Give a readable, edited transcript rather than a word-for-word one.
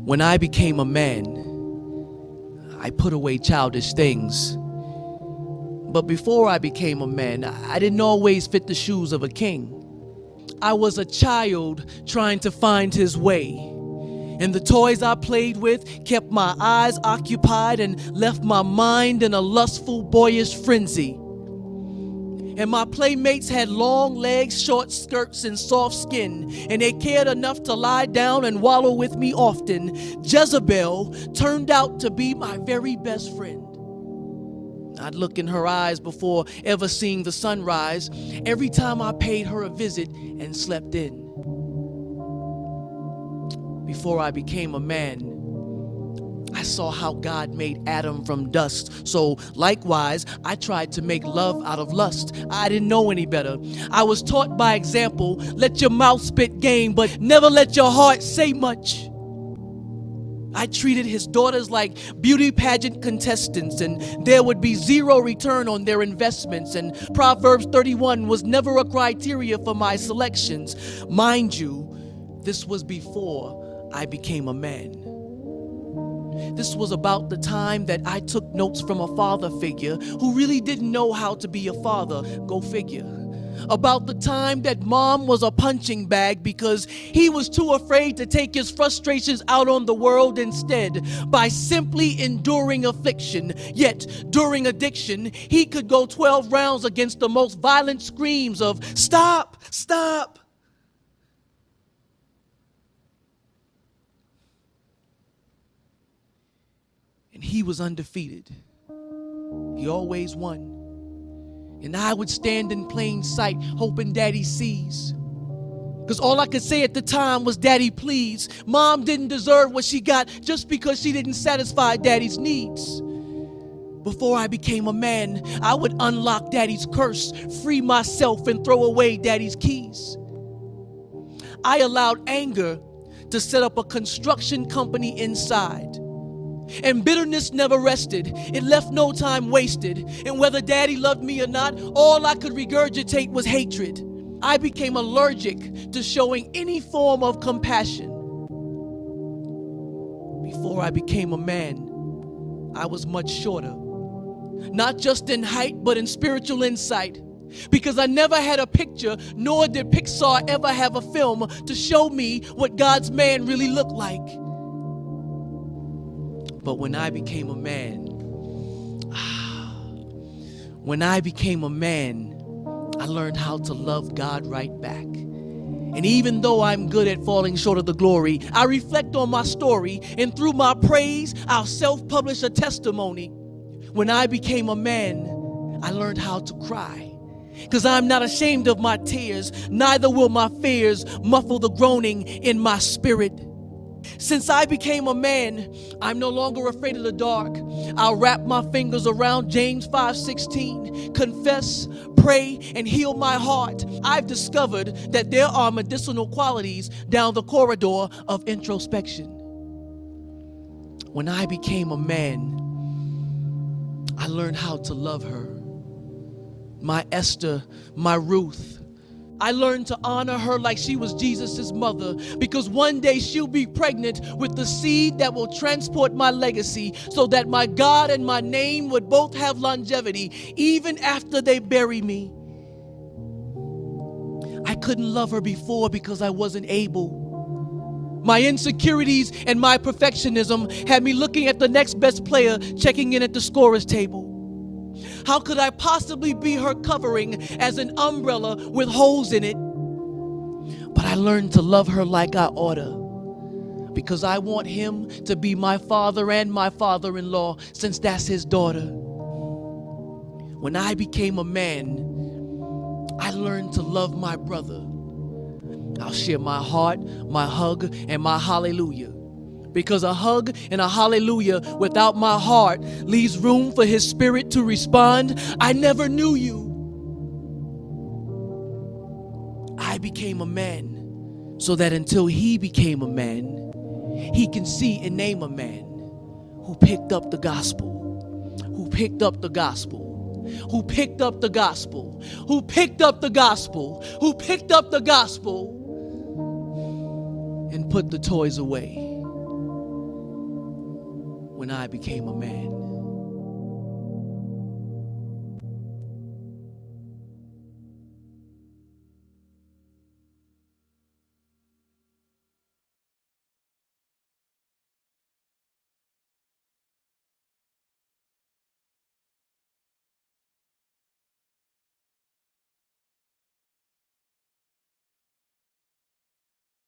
When I became a man, I put away childish things. But before I became a man, I didn't always fit the shoes of a king. I was a child trying to find his way. And the toys I played with kept my eyes occupied and left my mind in a lustful, boyish frenzy. And my playmates had long legs, short skirts, and soft skin, and they cared enough to lie down and wallow with me often. Jezebel turned out to be my very best friend. I'd look in her eyes before ever seeing the sunrise, every time I paid her a visit and slept in. Before I became a man, I saw how God made Adam from dust. So likewise, I tried to make love out of lust. I didn't know any better. I was taught by example, let your mouth spit game, but never let your heart say much. I treated his daughters like beauty pageant contestants, and there would be zero return on their investments, and Proverbs 31 was never a criteria for my selections. Mind you, this was before I became a man. This was about the time that I took notes from a father figure who really didn't know how to be a father. Go figure. About the time that mom was a punching bag because he was too afraid to take his frustrations out on the world instead by simply enduring affliction. Yet, during addiction, he could go 12 rounds against the most violent screams of, "Stop! Stop!" And he was undefeated. He always won. And I would stand in plain sight, hoping Daddy sees. Because all I could say at the time was, "Daddy, please." Mom didn't deserve what she got just because she didn't satisfy Daddy's needs. Before I became a man, I would unlock Daddy's curse, free myself, and throw away Daddy's keys. I allowed anger to set up a construction company inside. And bitterness never rested. It left no time wasted. And whether Daddy loved me or not, all I could regurgitate was hatred. I became allergic to showing any form of compassion. Before I became a man, I was much shorter. Not just in height, but in spiritual insight. Because I never had a picture, nor did Pixar ever have a film to show me what God's man really looked like. But when I became a man, I learned how to love God right back. And even though I'm good at falling short of the glory, I reflect on my story, and through my praise, I'll self-publish a testimony. When I became a man, I learned how to cry. Because I'm not ashamed of my tears, neither will my fears muffle the groaning in my spirit. Since I became a man, I'm no longer afraid of the dark. I'll wrap my fingers around James 5:16, confess, pray, and heal my heart. I've discovered that there are medicinal qualities down the corridor of introspection. When I became a man, I learned how to love her. My Esther, my Ruth. I learned to honor her like she was Jesus' mother, because one day she'll be pregnant with the seed that will transport my legacy, so that my God and my name would both have longevity even after they bury me. I couldn't love her before because I wasn't able. My insecurities and my perfectionism had me looking at the next best player checking in at the scorer's table. How could I possibly be her covering as an umbrella with holes in it? But I learned to love her like I oughta, because I want him to be my father and my father-in-law, since that's his daughter. When I became a man, I learned to love my brother. I'll share my heart, my hug, and my hallelujah. Because a hug and a hallelujah without my heart leaves room for his spirit to respond, "I never knew you." I became a man so that until he became a man, he can see and name a man who picked up the gospel, who picked up the gospel, who picked up the gospel, who picked up the gospel, who picked up the gospel, and put the toys away when I became a man.